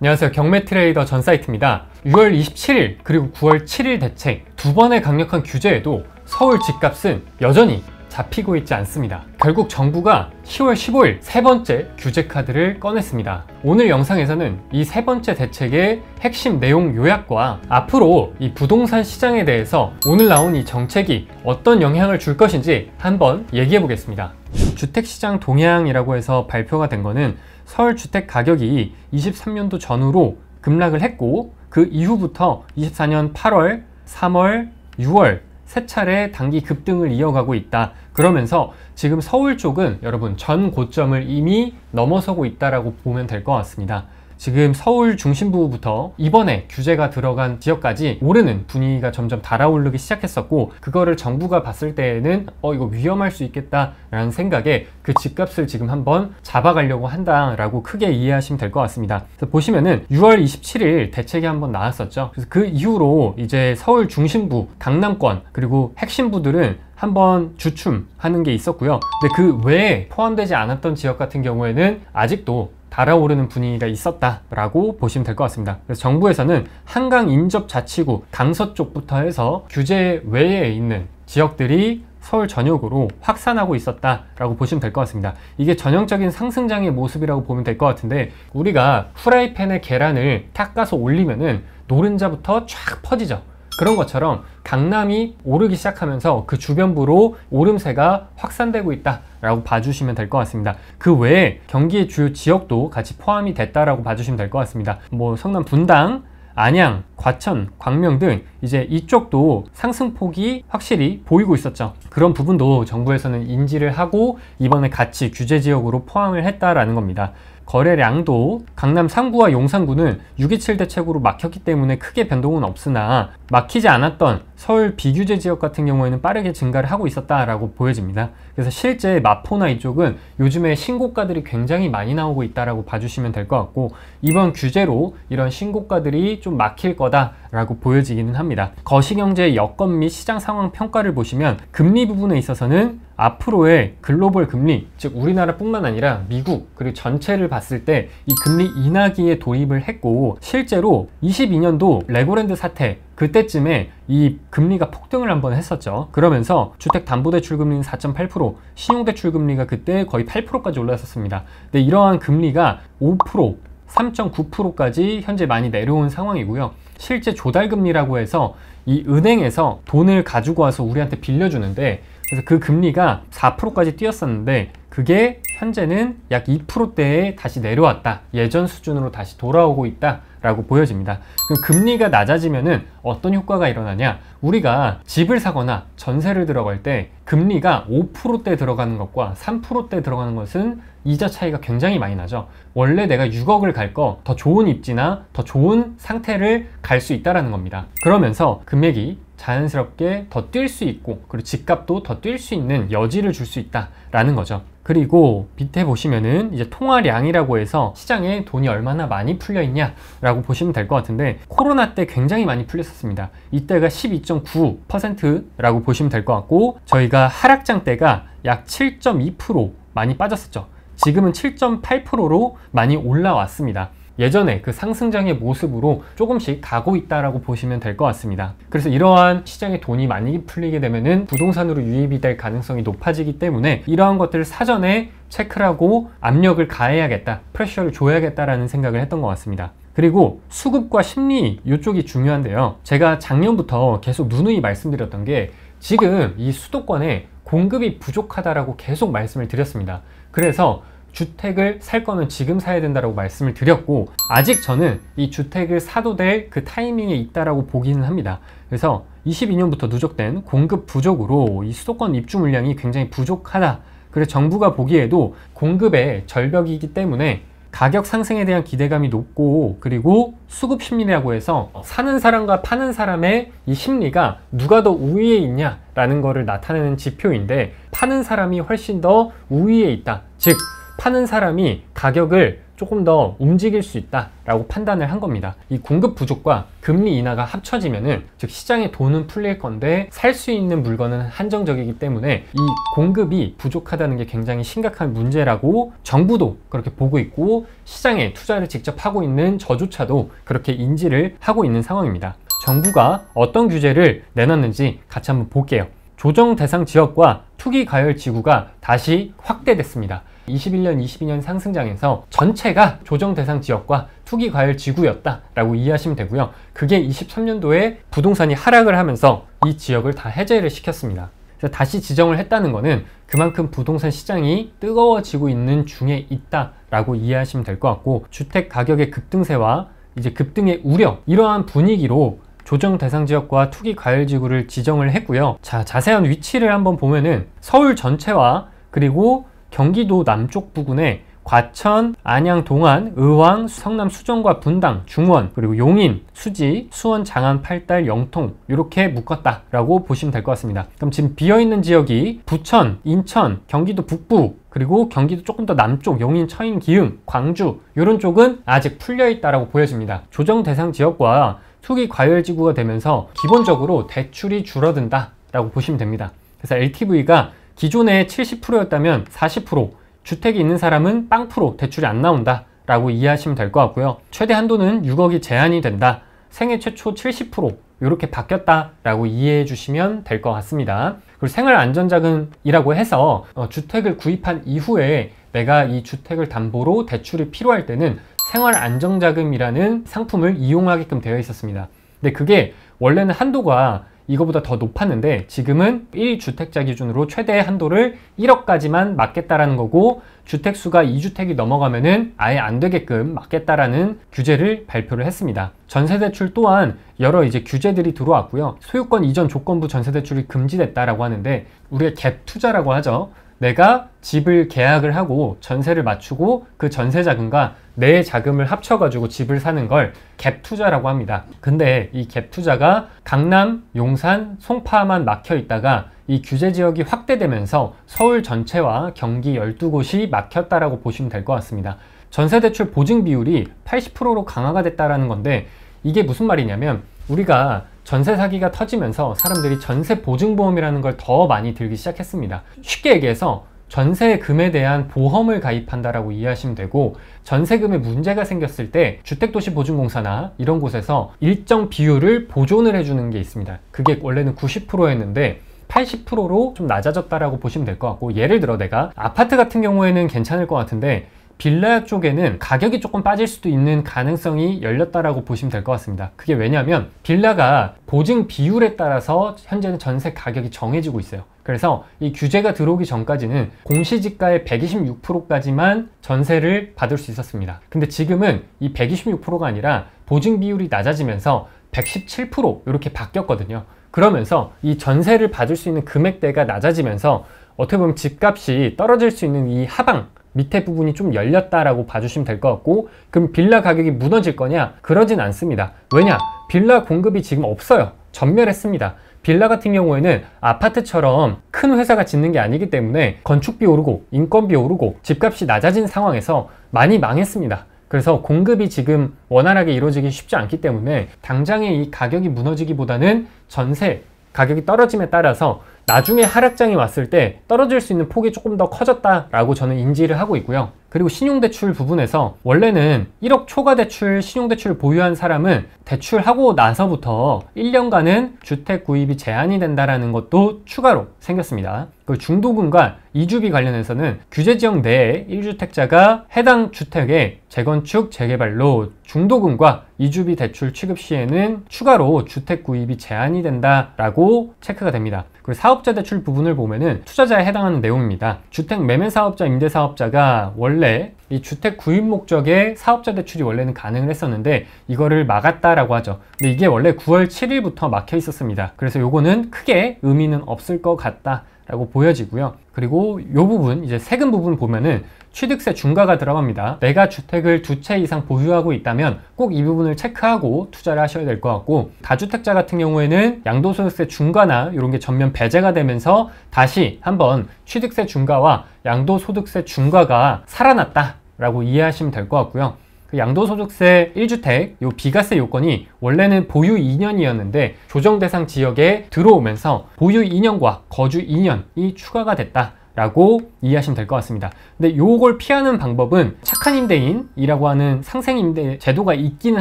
안녕하세요. 경매트레이더 전사이트입니다. 6월 27일 그리고 9월 7일 대책 두 번의 강력한 규제에도 서울 집값은 여전히 잡히고 있지 않습니다. 결국 정부가 10월 15일 세 번째 규제 카드를 꺼냈습니다. 오늘 영상에서는 이 세 번째 대책의 핵심 내용 요약과 앞으로 이 부동산 시장에 대해서 오늘 나온 이 정책이 어떤 영향을 줄 것인지 한번 얘기해 보겠습니다. 주택시장 동향이라고 해서 발표가 된 거는 서울 주택 가격이 23년도 전후로 급락을 했고 그 이후부터 24년 8월, 3월, 6월 세 차례 단기 급등을 이어가고 있다. 그러면서 지금 서울 쪽은 여러분 전 고점을 이미 넘어서고 있다라고 보면 될 것 같습니다. 지금 서울 중심부부터 이번에 규제가 들어간 지역까지 오르는 분위기가 점점 달아오르기 시작했었고, 그거를 정부가 봤을 때에는 이거 위험할 수 있겠다라는 생각에 그 집값을 지금 한번 잡아가려고 한다라고 크게 이해하시면 될 것 같습니다. 그래서 보시면은 6월 27일 대책이 한번 나왔었죠. 그래서 그 이후로 이제 서울 중심부, 강남권 그리고 핵심부들은 한번 주춤하는 게 있었고요. 근데 그 외에 포함되지 않았던 지역 같은 경우에는 아직도 달아오르는 분위기가 있었다라고 보시면 될 것 같습니다. 그래서 정부에서는 한강 인접자치구 강서 쪽부터 해서 규제 외에 있는 지역들이 서울 전역으로 확산하고 있었다라고 보시면 될 것 같습니다. 이게 전형적인 상승장의 모습이라고 보면 될 것 같은데, 우리가 후라이팬에 계란을 닦아서 올리면은 노른자부터 쫙 퍼지죠. 그런 것처럼 강남이 오르기 시작하면서 그 주변부로 오름세가 확산되고 있다라고 봐주시면 될 것 같습니다. 그 외에 경기의 주요 지역도 같이 포함이 됐다라고 봐주시면 될 것 같습니다. 뭐 성남 분당, 안양, 과천, 광명 등 이제 이쪽도 상승폭이 확실히 보이고 있었죠. 그런 부분도 정부에서는 인지를 하고 이번에 같이 규제 지역으로 포함을 했다라는 겁니다. 거래량도 강남 상구와 용산구는 6.27 대책으로 막혔기 때문에 크게 변동은 없으나 막히지 않았던 서울 비규제 지역 같은 경우에는 빠르게 증가를 하고 있었다라고 보여집니다. 그래서 실제 마포나 이쪽은 요즘에 신고가들이 굉장히 많이 나오고 있다라고 봐주시면 될 것 같고, 이번 규제로 이런 신고가들이 좀 막힐 거다라고 보여지기는 합니다. 거시경제 여건 및 시장 상황 평가를 보시면 금리 부분에 있어서는 앞으로의 글로벌 금리, 즉 우리나라뿐만 아니라 미국 그리고 전체를 봤을 때 이 금리 인하기에 돌입을 했고, 실제로 22년도 레고랜드 사태 그때쯤에 이 금리가 폭등을 한번 했었죠. 그러면서 주택담보대출금리는 4.8%, 신용대출금리가 그때 거의 8%까지 올랐었습니다. 근데 이러한 금리가 5%, 3.9%까지 현재 많이 내려온 상황이고요. 실제 조달금리라고 해서 이 은행에서 돈을 가지고 와서 우리한테 빌려주는데, 그래서 그 금리가 4%까지 뛰었었는데 그게 현재는 약 2%대에 다시 내려왔다. 예전 수준으로 다시 돌아오고 있다라고 보여집니다. 그럼 금리가 낮아지면은 어떤 효과가 일어나냐? 우리가 집을 사거나 전세를 들어갈 때 금리가 5%대 들어가는 것과 3%대 들어가는 것은 이자 차이가 굉장히 많이 나죠. 원래 내가 6억을 갈 거 더 좋은 입지나 더 좋은 상태를 갈 수 있다라는 겁니다. 그러면서 금액이 자연스럽게 더 뛸 수 있고, 그리고 집값도 더 뛸 수 있는 여지를 줄 수 있다라는 거죠. 그리고 밑에 보시면은 이제 통화량이라고 해서 시장에 돈이 얼마나 많이 풀려 있냐 라고 보시면 될 것 같은데, 코로나 때 굉장히 많이 풀렸었습니다. 이때가 12.9%라고 보시면 될 것 같고, 저희가 하락장 때가 약 7.2% 많이 빠졌었죠. 지금은 7.8%로 많이 올라왔습니다. 예전에 그 상승장의 모습으로 조금씩 가고 있다라고 보시면 될 것 같습니다. 그래서 이러한 시장에 돈이 많이 풀리게 되면은 부동산으로 유입이 될 가능성이 높아지기 때문에 이러한 것들을 사전에 체크를 하고 압력을 가해야겠다, 프레셔를 줘야겠다라는 생각을 했던 것 같습니다. 그리고 수급과 심리, 이쪽이 중요한데요. 제가 작년부터 계속 누누이 말씀드렸던 게, 지금 이 수도권에 공급이 부족하다라고 계속 말씀을 드렸습니다. 그래서 주택을 살 거면 지금 사야 된다라고 말씀을 드렸고, 아직 저는 이 주택을 사도 될 그 타이밍에 있다라고 보기는 합니다. 그래서 22년부터 누적된 공급 부족으로 이 수도권 입주 물량이 굉장히 부족하다. 그래서 정부가 보기에도 공급의 절벽이기 때문에 가격 상승에 대한 기대감이 높고, 그리고 수급 심리라고 해서 사는 사람과 파는 사람의 이 심리가 누가 더 우위에 있냐라는 거를 나타내는 지표인데, 파는 사람이 훨씬 더 우위에 있다. 즉 파는 사람이 가격을 조금 더 움직일 수 있다라고 판단을 한 겁니다. 이 공급 부족과 금리 인하가 합쳐지면은, 즉 시장에 돈은 풀릴 건데 살 수 있는 물건은 한정적이기 때문에 이 공급이 부족하다는 게 굉장히 심각한 문제라고 정부도 그렇게 보고 있고, 시장에 투자를 직접 하고 있는 저조차도 그렇게 인지를 하고 있는 상황입니다. 정부가 어떤 규제를 내놨는지 같이 한번 볼게요. 조정 대상 지역과 투기 과열 지구가 다시 확대됐습니다. 21년, 22년 상승장에서 전체가 조정 대상 지역과 투기 과열 지구였다라고 이해하시면 되고요. 그게 23년도에 부동산이 하락을 하면서 이 지역을 다 해제를 시켰습니다. 그래서 다시 지정을 했다는 거는 그만큼 부동산 시장이 뜨거워지고 있는 중에 있다라고 이해하시면 될 것 같고, 주택 가격의 급등세와 이제 급등의 우려, 이러한 분위기로 조정 대상 지역과 투기 과열 지구를 지정을 했고요. 자, 자세한 위치를 한번 보면은 서울 전체와 그리고 경기도 남쪽 부근에 과천, 안양, 동안, 의왕, 성남, 수정과 분당, 중원, 그리고 용인, 수지, 수원, 장안, 팔달, 영통 이렇게 묶었다라고 보시면 될 것 같습니다. 그럼 지금 비어있는 지역이 부천, 인천, 경기도 북부, 그리고 경기도 조금 더 남쪽, 용인, 처인, 기흥, 광주 이런 쪽은 아직 풀려있다라고 보여집니다. 조정 대상 지역과 투기 과열 지구가 되면서 기본적으로 대출이 줄어든다라고 보시면 됩니다. 그래서 LTV가 기존에 70%였다면 40%, 주택이 있는 사람은 0% 대출이 안 나온다 라고 이해하시면 될 것 같고요. 최대 한도는 6억이 제한이 된다, 생애 최초 70% 이렇게 바뀌었다 라고 이해해 주시면 될 것 같습니다. 그리고 생활안전자금이라고 해서 주택을 구입한 이후에 내가 이 주택을 담보로 대출이 필요할 때는 생활안정자금이라는 상품을 이용하게끔 되어 있었습니다. 근데 그게 원래는 한도가 이거보다 더 높았는데 지금은 1주택자 기준으로 최대 한도를 1억까지만 막겠다라는 거고, 주택수가 2주택이 넘어가면은 아예 안 되게끔 막겠다라는 규제를 발표를 했습니다. 전세대출 또한 여러 이제 규제들이 들어왔고요. 소유권 이전 조건부 전세대출이 금지됐다라고 하는데, 우리가 갭 투자라고 하죠. 내가 집을 계약을 하고 전세를 맞추고 그 전세 자금과 내 자금을 합쳐가지고 집을 사는 걸 갭 투자라고 합니다. 근데 이 갭 투자가 강남, 용산, 송파만 막혀 있다가 이 규제 지역이 확대되면서 서울 전체와 경기 12곳이 막혔다라고 보시면 될 것 같습니다. 전세대출 보증 비율이 80%로 강화가 됐다라는 건데, 이게 무슨 말이냐면, 우리가 전세 사기가 터지면서 사람들이 전세 보증보험이라는 걸 더 많이 들기 시작했습니다. 쉽게 얘기해서 전세금에 대한 보험을 가입한다라고 이해하시면 되고, 전세금에 문제가 생겼을 때 주택도시보증공사나 이런 곳에서 일정 비율을 보존을 해주는 게 있습니다. 그게 원래는 90%였는데 80%로 좀 낮아졌다라고 보시면 될 것 같고, 예를 들어 내가 아파트 같은 경우에는 괜찮을 것 같은데 빌라 쪽에는 가격이 조금 빠질 수도 있는 가능성이 열렸다라고 보시면 될 것 같습니다. 그게 왜냐하면 빌라가 보증 비율에 따라서 현재는 전세 가격이 정해지고 있어요. 그래서 이 규제가 들어오기 전까지는 공시지가의 126%까지만 전세를 받을 수 있었습니다. 근데 지금은 이 126%가 아니라 보증 비율이 낮아지면서 117% 이렇게 바뀌었거든요. 그러면서 이 전세를 받을 수 있는 금액대가 낮아지면서 어떻게 보면 집값이 떨어질 수 있는 이 하방 밑에 부분이 좀 열렸다라고 봐주시면 될 것 같고, 그럼 빌라 가격이 무너질 거냐? 그러진 않습니다. 왜냐? 빌라 공급이 지금 없어요. 전멸했습니다. 빌라 같은 경우에는 아파트처럼 큰 회사가 짓는 게 아니기 때문에 건축비 오르고 인건비 오르고 집값이 낮아진 상황에서 많이 망했습니다. 그래서 공급이 지금 원활하게 이루어지기 쉽지 않기 때문에 당장에 이 가격이 무너지기보다는 전세 가격이 떨어짐에 따라서 나중에 하락장이 왔을 때 떨어질 수 있는 폭이 조금 더 커졌다라고 저는 인지를 하고 있고요. 그리고 신용대출 부분에서 원래는 1억 초과 대출 신용대출을 보유한 사람은 대출하고 나서부터 1년간은 주택 구입이 제한이 된다는 것도 추가로 생겼습니다. 그 중도금과 이주비 관련해서는 규제지역 내에 1주택자가 해당 주택의 재건축, 재개발로 중도금과 이주비 대출 취급 시에는 추가로 주택 구입이 제한이 된다라고 체크가 됩니다. 그리고 사업자 대출 부분을 보면은 투자자에 해당하는 내용입니다. 주택 매매 사업자, 임대 사업자가 원래 이 주택 구입 목적의 사업자 대출이 원래는 가능을 했었는데 이거를 막았다라고 하죠. 근데 이게 원래 9월 7일부터 막혀 있었습니다. 그래서 요거는 크게 의미는 없을 것 같다라고 보여지고요. 그리고 요 부분, 이제 세금 부분 보면은 취득세 중과가 들어갑니다. 내가 주택을 2채 이상 보유하고 있다면 꼭 이 부분을 체크하고 투자를 하셔야 될 것 같고, 다주택자 같은 경우에는 양도소득세 중과나 이런 게 전면 배제가 되면서 다시 한번 취득세 중과와 양도소득세 중과가 살아났다 라고 이해하시면 될 것 같고요. 양도소득세 1주택 요 비과세 요건이 원래는 보유 2년이었는데 조정 대상 지역에 들어오면서 보유 2년과 거주 2년이 추가가 됐다 라고 이해하시면 될 것 같습니다. 근데 요걸 피하는 방법은 착한 임대인이라고 하는 상생임대 제도가 있기는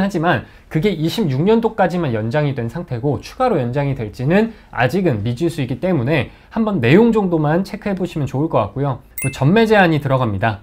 하지만 그게 26년도까지만 연장이 된 상태고 추가로 연장이 될지는 아직은 미지수이기 때문에 한번 내용 정도만 체크해 보시면 좋을 것 같고요. 전매 제한이 들어갑니다.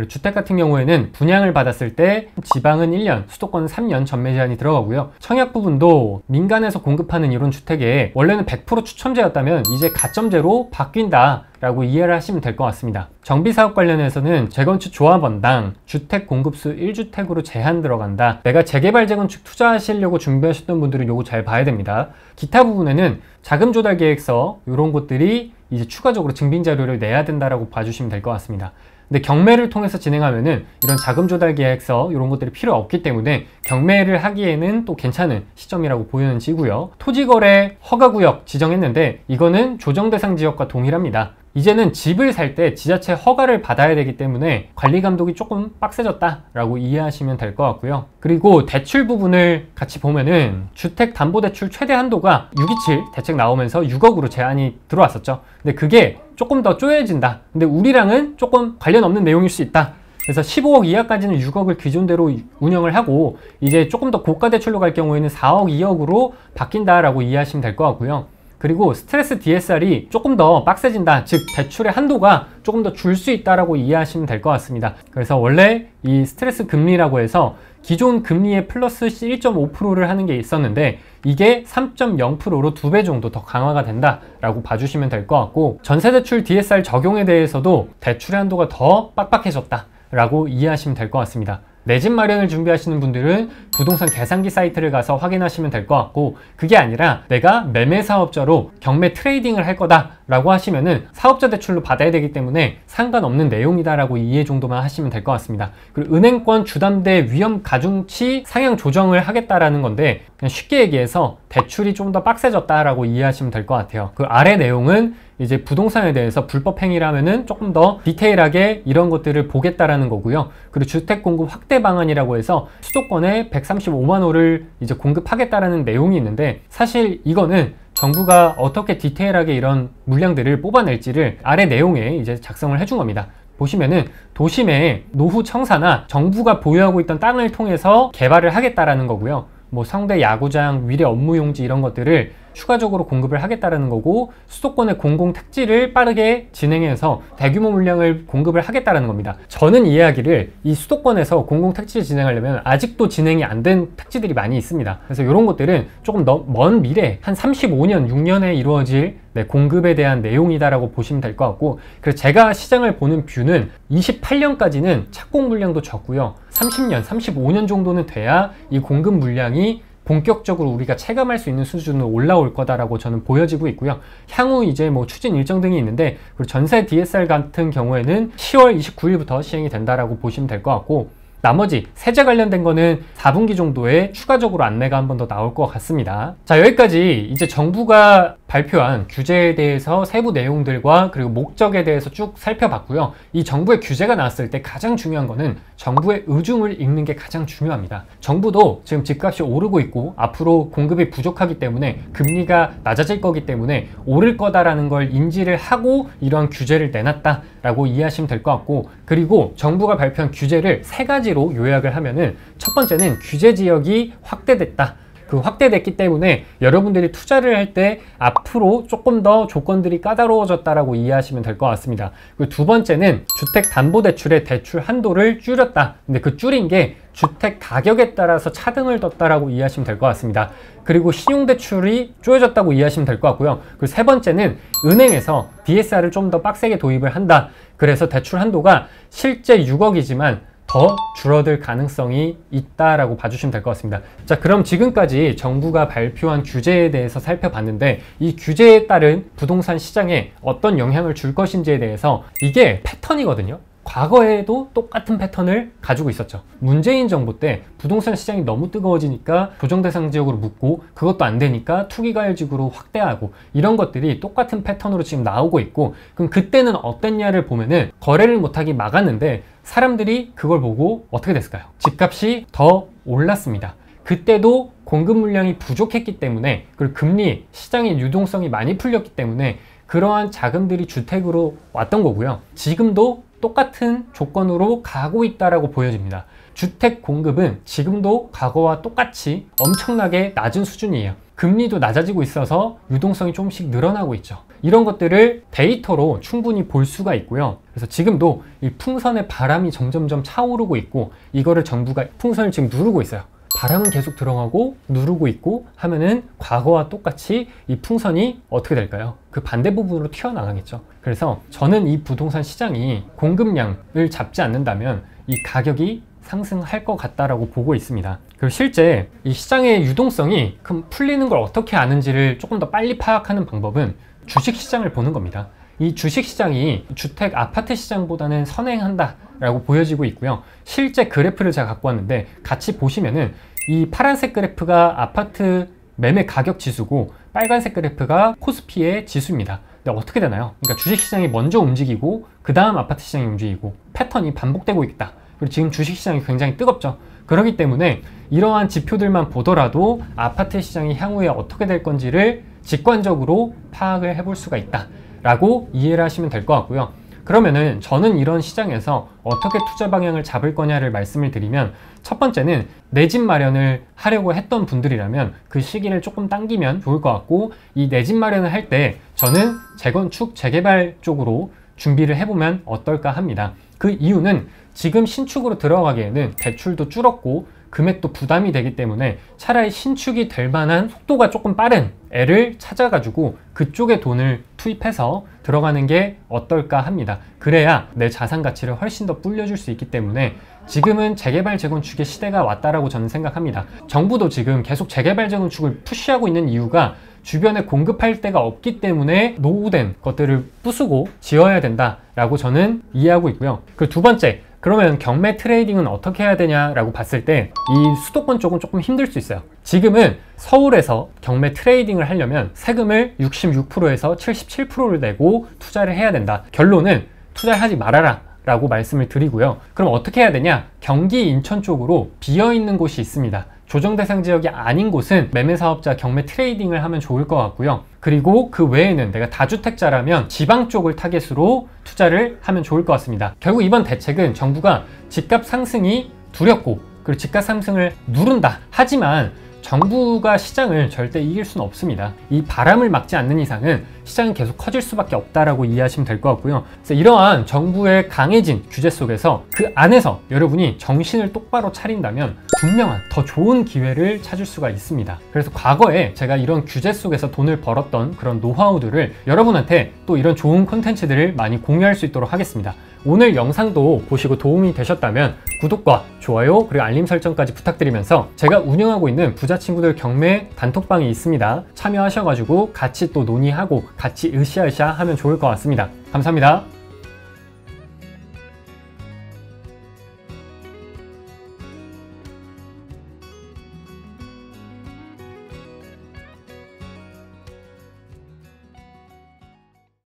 주택 같은 경우에는 분양을 받았을 때 지방은 1년, 수도권은 3년 전매 제한이 들어가고요. 청약 부분도 민간에서 공급하는 이런 주택에 원래는 100% 추첨제였다면 이제 가점제로 바뀐다 라고 이해를 하시면 될 것 같습니다. 정비사업 관련해서는 재건축 조합원당 주택 공급수 1주택으로 제한 들어간다. 내가 재개발 재건축 투자하시려고 준비하셨던 분들은 요거 잘 봐야 됩니다. 기타 부분에는 자금 조달 계획서 이런 것들이 이제 추가적으로 증빙 자료를 내야 된다라고 봐주시면 될 것 같습니다. 근데 경매를 통해서 진행하면은 이런 자금 조달 계획서 이런 것들이 필요 없기 때문에 경매를 하기에는 또 괜찮은 시점이라고 보여지고요. 토지거래 허가구역 지정했는데 이거는 조정 대상 지역과 동일합니다. 이제는 집을 살 때 지자체 허가를 받아야 되기 때문에 관리 감독이 조금 빡세졌다라고 이해하시면 될 것 같고요. 그리고 대출 부분을 같이 보면은 주택담보대출 최대 한도가 627 대책 나오면서 6억으로 제한이 들어왔었죠. 근데 그게 조금 더 쪼여진다. 근데 우리랑은 조금 관련 없는 내용일 수 있다. 그래서 15억 이하까지는 6억을 기존대로 운영을 하고 이제 조금 더 고가 대출로 갈 경우에는 4억, 2억으로 바뀐다라고 이해하시면 될 것 같고요. 그리고 스트레스 DSR이 조금 더 빡세진다, 즉 대출의 한도가 조금 더 줄 수 있다라고 이해하시면 될 것 같습니다. 그래서 원래 이 스트레스 금리라고 해서 기존 금리에 플러스 1.5%를 하는 게 있었는데 이게 3.0%로 2배 정도 더 강화가 된다라고 봐주시면 될 것 같고, 전세대출 DSR 적용에 대해서도 대출의 한도가 더 빡빡해졌다라고 이해하시면 될 것 같습니다. 내 집 마련을 준비하시는 분들은 부동산 계산기 사이트를 가서 확인하시면 될 것 같고, 그게 아니라 내가 매매 사업자로 경매 트레이딩을 할 거다 라고 하시면은 사업자 대출로 받아야 되기 때문에 상관없는 내용이다 라고 이해 정도만 하시면 될 것 같습니다. 그리고 은행권 주담대 위험 가중치 상향 조정을 하겠다라는 건데, 그냥 쉽게 얘기해서 대출이 좀 더 빡세졌다라고 이해하시면 될 것 같아요. 그 아래 내용은 이제 부동산에 대해서 불법 행위라면은 조금 더 디테일하게 이런 것들을 보겠다라는 거고요. 그리고 주택 공급 확대 방안이라고 해서 수도권에 135만 호를 이제 공급하겠다라는 내용이 있는데, 사실 이거는 정부가 어떻게 디테일하게 이런 물량들을 뽑아낼지를 아래 내용에 이제 작성을 해준 겁니다. 보시면은 도심에 노후 청사나 정부가 보유하고 있던 땅을 통해서 개발을 하겠다라는 거고요. 뭐 성대 야구장, 위례 업무용지 이런 것들을 추가적으로 공급을 하겠다라는 거고, 수도권의 공공택지를 빠르게 진행해서 대규모 물량을 공급을 하겠다라는 겁니다. 저는 이 이야기를 이 수도권에서 공공택지를 진행하려면 아직도 진행이 안 된 택지들이 많이 있습니다. 그래서 이런 것들은 조금 더 먼 미래, 한 35년, 6년에 이루어질 공급에 대한 내용이다라고 보시면 될 것 같고, 그래서 제가 시장을 보는 뷰는 28년까지는 착공 물량도 적고요. 30년, 35년 정도는 돼야 이 공급 물량이 본격적으로 우리가 체감할 수 있는 수준으로 올라올 거다라고 저는 보여지고 있고요. 향후 이제 뭐 추진 일정 등이 있는데, 그리고 전세 DSR 같은 경우에는 10월 29일부터 시행이 된다라고 보시면 될 것 같고, 나머지 세제 관련된 거는 4분기 정도에 추가적으로 안내가 한 번 더 나올 것 같습니다. 자, 여기까지 이제 정부가 발표한 규제에 대해서 세부 내용들과 그리고 목적에 대해서 쭉 살펴봤고요. 이 정부의 규제가 나왔을 때 가장 중요한 거는 정부의 의중을 읽는 게 가장 중요합니다. 정부도 지금 집값이 오르고 있고 앞으로 공급이 부족하기 때문에 금리가 낮아질 거기 때문에 오를 거다라는 걸 인지를 하고 이러한 규제를 내놨다라고 이해하시면 될 것 같고, 그리고 정부가 발표한 규제를 3가지로 요약을 하면은, 첫 번째는 규제 지역이 확대됐다. 그 확대됐기 때문에 여러분들이 투자를 할 때 앞으로 조금 더 조건들이 까다로워졌다라고 이해하시면 될 것 같습니다. 그리고 두 번째는 주택담보대출의 대출 한도를 줄였다. 근데 그 줄인 게 주택 가격에 따라서 차등을 뒀다라고 이해하시면 될 것 같습니다. 그리고 신용대출이 쪼여졌다고 이해하시면 될 것 같고요. 그리고 세 번째는 은행에서 DSR을 좀 더 빡세게 도입을 한다. 그래서 대출 한도가 실제 6억이지만 더 줄어들 가능성이 있다라고 봐주시면 될 것 같습니다. 자, 그럼 지금까지 정부가 발표한 규제에 대해서 살펴봤는데, 이 규제에 따른 부동산 시장에 어떤 영향을 줄 것인지에 대해서, 이게 패턴이거든요. 과거에도 똑같은 패턴을 가지고 있었죠. 문재인 정부 때 부동산 시장이 너무 뜨거워지니까 조정대상 지역으로 묶고 그것도 안 되니까 투기과열지구로 확대하고 이런 것들이 똑같은 패턴으로 지금 나오고 있고, 그럼 그때는 어땠냐를 보면은 거래를 못하게 막았는데 사람들이 그걸 보고 어떻게 됐을까요? 집값이 더 올랐습니다. 그때도 공급 물량이 부족했기 때문에, 그리고 금리, 시장의 유동성이 많이 풀렸기 때문에 그러한 자금들이 주택으로 왔던 거고요. 지금도 똑같은 조건으로 가고 있다라고 보여집니다. 주택 공급은 지금도 과거와 똑같이 엄청나게 낮은 수준이에요. 금리도 낮아지고 있어서 유동성이 조금씩 늘어나고 있죠. 이런 것들을 데이터로 충분히 볼 수가 있고요. 그래서 지금도 이 풍선의 바람이 점점점 차오르고 있고, 이거를 정부가 풍선을 지금 누르고 있어요. 바람은 계속 들어가고 누르고 있고 하면은 과거와 똑같이 이 풍선이 어떻게 될까요? 그 반대 부분으로 튀어나가겠죠. 그래서 저는 이 부동산 시장이 공급량을 잡지 않는다면 이 가격이 상승할 것 같다라고 보고 있습니다. 그리고 실제 이 시장의 유동성이 그럼 풀리는 걸 어떻게 아는지를 조금 더 빨리 파악하는 방법은 주식시장을 보는 겁니다. 이 주식시장이 주택, 아파트 시장보다는 선행한다 라고 보여지고 있고요. 실제 그래프를 제가 갖고 왔는데 같이 보시면은 이 파란색 그래프가 아파트 매매 가격 지수고 빨간색 그래프가 코스피의 지수입니다. 근데 어떻게 되나요? 그러니까 주식시장이 먼저 움직이고 그 다음 아파트 시장이 움직이고 패턴이 반복되고 있다. 그리고 지금 주식시장이 굉장히 뜨겁죠. 그렇기 때문에 이러한 지표들만 보더라도 아파트 시장이 향후에 어떻게 될 건지를 직관적으로 파악을 해볼 수가 있다 라고 이해를 하시면 될 것 같고요. 그러면은 저는 이런 시장에서 어떻게 투자 방향을 잡을 거냐를 말씀을 드리면, 첫 번째는 내 집 마련을 하려고 했던 분들이라면 그 시기를 조금 당기면 좋을 것 같고, 이 내 집 마련을 할 때 저는 재건축, 재개발 쪽으로 준비를 해보면 어떨까 합니다. 그 이유는 지금 신축으로 들어가기에는 대출도 줄었고 금액도 부담이 되기 때문에 차라리 신축이 될 만한 속도가 조금 빠른 애를 찾아가지고 그쪽에 돈을 투입해서 들어가는 게 어떨까 합니다. 그래야 내 자산 가치를 훨씬 더 불려줄 수 있기 때문에 지금은 재개발 재건축의 시대가 왔다라고 저는 생각합니다. 정부도 지금 계속 재개발 재건축을 푸시하고 있는 이유가 주변에 공급할 데가 없기 때문에 노후된 것들을 부수고 지어야 된다라고 저는 이해하고 있고요. 그리고 두 번째, 그러면 경매 트레이딩은 어떻게 해야 되냐라고 봤을 때 이 수도권 쪽은 조금 힘들 수 있어요. 지금은 서울에서 경매 트레이딩을 하려면 세금을 66%에서 77%를 내고 투자를 해야 된다. 결론은 투자를 하지 말아라 라고 말씀을 드리고요. 그럼 어떻게 해야 되냐? 경기 인천 쪽으로 비어있는 곳이 있습니다. 조정대상 지역이 아닌 곳은 매매사업자 경매 트레이딩을 하면 좋을 것 같고요. 그리고 그 외에는 내가 다주택자라면 지방 쪽을 타겟으로 투자를 하면 좋을 것 같습니다. 결국 이번 대책은 정부가 집값 상승이 두렵고 그리고 집값 상승을 누른다. 하지만 정부가 시장을 절대 이길 수는 없습니다. 이 바람을 막지 않는 이상은 시장은 계속 커질 수밖에 없다라고 이해하시면 될 것 같고요. 그래서 이러한 정부의 강해진 규제 속에서 그 안에서 여러분이 정신을 똑바로 차린다면 분명한 더 좋은 기회를 찾을 수가 있습니다. 그래서 과거에 제가 이런 규제 속에서 돈을 벌었던 그런 노하우들을 여러분한테 또 이런 좋은 콘텐츠들을 많이 공유할 수 있도록 하겠습니다. 오늘 영상도 보시고 도움이 되셨다면 구독과 좋아요 그리고 알림 설정까지 부탁드리면서 제가 운영하고 있는 부자친구들 경매 단톡방이 있습니다. 참여하셔가지고 같이 또 논의하고 같이 으쌰으쌰 하면 좋을 것 같습니다. 감사합니다.